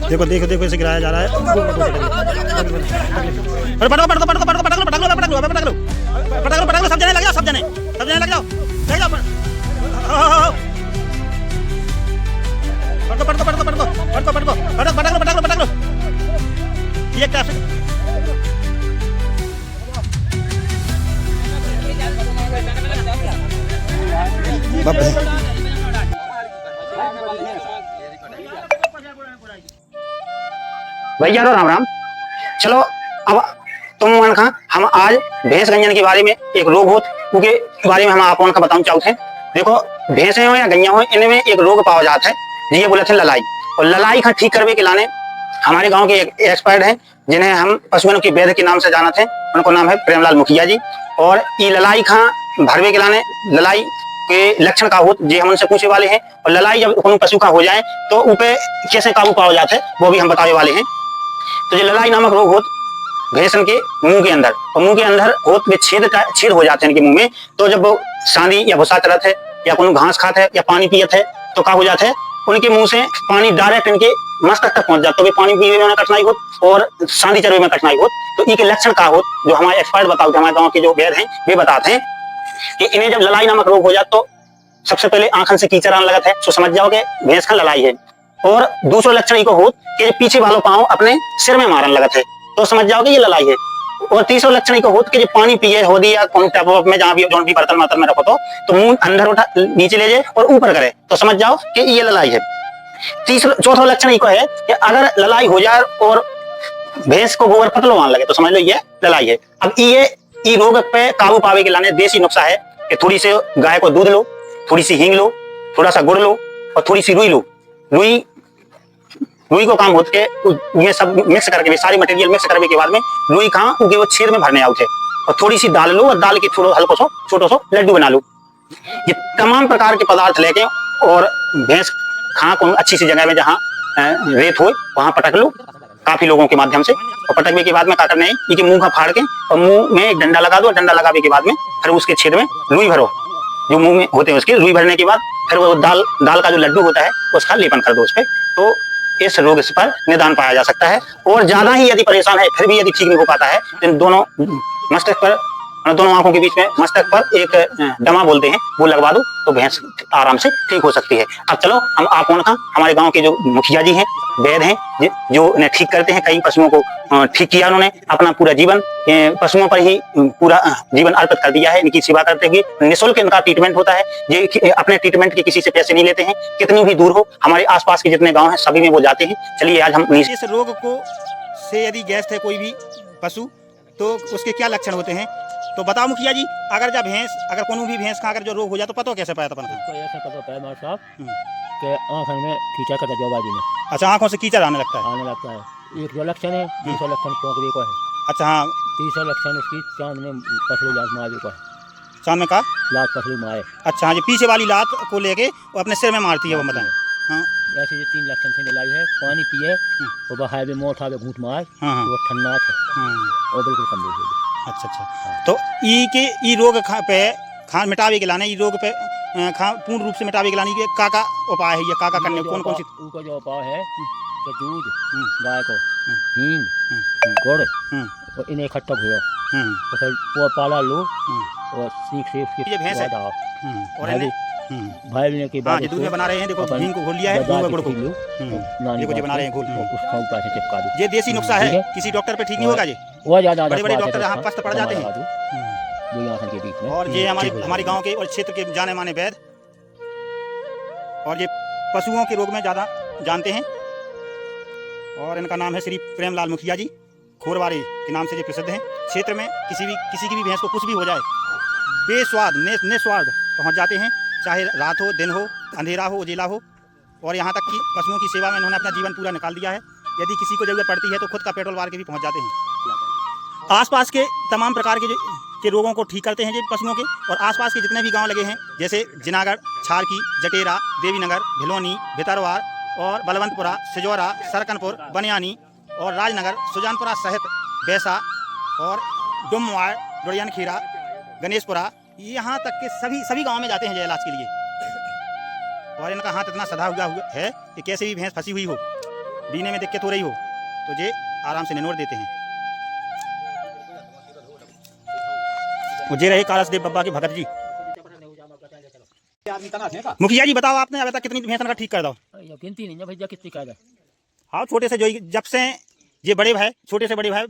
देखो देखो देखो इसे गिराया जा रहा है। अरे पटको पटको पटको पटको पटक लो पटक लो पटक लो पटक लो पटक लो पटक लो, सब जने लग जाओ, सब जने लग जाओ लग जाओ। पटको पटको पटको पटको पटको पटको पटक पटक लो पटक लो पटक लो। ये ट्रैफिक भैया राम राम। चलो अब तुम मन का हम आज भैंस गंजन के बारे में एक रोग होत के बारे में हम आप का बताऊं चाहते हैं। देखो भैंसे हो या गैया हो, इनमें एक रोग पाया जाता है, ये बोले थे ललाई। और ललाई का ठीक करने के लाने हमारे गांव के एक एक्सपर्ट हैं जिन्हें हम पशुओं की वैद्य के नाम से जाना थे, उनको नाम है प्रेमलाल मुखिया जी। और ये ललाई का भरवे के लाने ललाई के लक्षण का हो जो हम उनसे पूछे वाले हैं, और ललाई जब कोनो पशु का हो जाए तो ऊपर कैसे काबू पाया जाता है वो भी हम बताने वाले हैं। तो ये ललाई नामक रोग होत भैंसन के मुंह के अंदर, और मुंह के अंदर होत वे छेद हो जाते हैं इनके मुंह में। तो जब वो सांदी या भूसा चलत है या कोनो घास खात है या पानी पियत है तो क्या हो जाता है, उनके मुंह से पानी डायरेक्ट इनके मस्तक तक पहुंच जाता है। पानी पीने में कठिनाई हो और सांदी चरवे में कठिनाई हो। तो इनके लक्षण का हो जो हमारे एक्सपर्ट बताते हैं, हमारे गाँव के जो वैद्य हैं वे बताते हैं कि इन्हें जब ललाई नामक रोग हो जाए तो सबसे पहले आंखन से कीचड़ आने लगता है, तो समझ जाओ कि भैंस का ललाई है। और दूसरा लक्षण इको हो कि पीछे वालों पांव अपने सिर में मारन लगत है, तो समझ जाओ कि ये ललाई है। और तीसरा लक्षण इको हो कि पानी पिए हो दिया कोनो टैप में जहां भी जो भी बर्तन में रखो तो मुंह अंदर उठा नीचे ले जाए और ऊपर करे, तो समझ जाओ कि ये ललाई है। चौथा लक्षण इको है कि अगर ललाई हो जाए और भैंस को गोबर पतलो आने लगे तो समझ लो ये ललाई है। अब ये रोग पे काबू पावे के लाने देसी नुस्खा है कि थोड़ी सी गाय को दूध लो, थोड़ी सी हींग लो, थोड़ा सा गुड़ लो और थोड़ी सी रुई लो। रुई को काम होते के सब मिक्स करके सारी मटेरियल मिक्स करने के बाद में रुई कहाँ उगे वो छेद में भरने आउट है, और थोड़ी सी दाल लो और दाल के थोड़ा हल्को सो छोटो सो लड्डू बना लो। ये तमाम प्रकार के पदार्थ लेके और भैंस खा को अच्छी सी जगह में जहाँ रेत हो वहां पटक लो काफी लोगों के माध्यम से। और पटकने के बाद में क्या करना है, ये मुंह का फाड़ के और मुंह में एक डंडा लगा दो, डंडा लगाने के बाद में फिर उसके छेद में रुई भरो, जो मुंह में होते हैं उसके रुई भरने के बाद फिर वो दाल का जो लड्डू होता है उसका लेपन कर दो उस पर, तो इस रोग पर निदान पाया जा सकता है। और ज्यादा ही यदि परेशान है फिर भी यदि ठीक नहीं हो पाता है तो दोनों मस्तक पर, दोनों आंखों के बीच में मस्तक पर एक डमा बोलते हैं वो लगवा दो तो भैंस आराम से ठीक हो सकती है। अब चलो हम आप हमारे गांव के जो मुखिया जी हैं वैद्य हैं जो इन्हें ठीक करते हैं, कई पशुओं को ठीक किया उन्होंने, अपना पूरा जीवन पशुओं पर ही पूरा जीवन अर्पित कर दिया है। इनकी सेवा करते हुए निःशुल्क इनका ट्रीटमेंट होता है, ये अपने ट्रीटमेंट के किसी से पैसे नहीं लेते हैं। कितनी भी दूर हो हमारे आसपास के जितने गाँव हैं सभी में वो जाते हैं। चलिए आज हम इस रोग को से यदि ग्रस्त है कोई भी पशु तो उसके क्या लक्षण होते हैं, तो बताओ मुखिया जी। अगर जब भैंस अगर कोनो भी भैंस का अगर जो रोग हो जाए तो पता कैसे पाया था? ऐसा पता पाया मार साहब कि आँखों में कीचड़ करता जवाबाजी में। अच्छा, आंखों से कीचड़ आने लगता है? आने लगता है। एक जो लक्षण है, दूसरा लक्षण पोंकवे को है। अच्छा हाँ, तीसरा लक्षण उसकी चांद में पसलू लात मारे को है। चांद में का लात पसलू मारे। अच्छा हाँ, जो पीछे वाली लात को लेके वो अपने सिर में मारती है वो बताएं। हाँ, ऐसे ये 3 लक्षण से इलाज है। पानी पिए और बहाए में मोटा में घूट मार, हाँ, वो ठन्ना है और बिल्कुल कमजोर हो गई। अच्छा अच्छा। तो ई रोग पे खान मिटावे के लाने, ई रोग पे पूर्ण रूप से मिटावे के लाने का उपाय है, ये का करने कौन कौन सी? उनका जो उपाय है कि दूध गाय को, हींग, गुड़ और इन्हें इकट्ठा घोरो और फिर पाला लो और सीख से उसकी भैंस है और भाई लेने के बाद दूध में बना रहे हैं। देखो हींग को घोल लिया है, दूध में गुड़ को देखो जी बना रहे हैं घोल, उसका ऊपर से चिपका दो। ये देसी नुस्खा है, किसी डॉक्टर पे ठीक नहीं होगा। ये वो ज्यादा बड़े डॉक्टर यहाँ पस्त पड़ जाते हैं। के बीच में और ये हमारे गांव के और क्षेत्र के जाने माने वैद्य और ये पशुओं के रोग में ज्यादा जानते हैं। और इनका नाम है श्री प्रेमलाल मुखिया जी, खोरवारी के नाम से ये प्रसिद्ध हैं। क्षेत्र में किसी की भी भैंस को कुछ भी हो जाए बेस्वाद निस्वाद पहुँच जाते हैं, चाहे रात हो, दिन हो, अंधेरा हो, उजेला हो। और यहाँ तक कि पशुओं की सेवा में इन्होंने अपना जीवन पूरा निकाल दिया है। यदि किसी को जरूरत पड़ती है तो खुद का पेट्रोल मार के भी पहुँच जाते हैं। आसपास के तमाम प्रकार के रोगों को ठीक करते हैं ये पशुओं के। और आसपास के जितने भी गांव लगे हैं जैसे जिनागढ़, छारकी, जटेरा, देवीनगर, भिलोनी, भितरवार और बलवंतपुरा, सिजौरा, सरकनपुर, बनियानी और राजनगर, सुजानपुरा सहित बैसा और डुमवाड़, डोरियनखेड़ा, गणेशपुरा, यहाँ तक के सभी गाँव में जाते हैं ये इलाज के लिए। और इनका हाथ इतना सधा हुआ है कि कैसे भी भैंस फंसी हुई हो, बीने में दिक्कत हो रही हो तो ये आराम से निनोड़ देते हैं। ये रहे कालसदेव बाबा के भगत जी। मुखिया जी बताओ, आपने अभी तक कितनी भैंस का ठीक कर दो? ये गिनती नहीं है भैया कितनी का है। हाँ, छोटे से जो जब से ये बड़े भाई, छोटे से बड़े भाई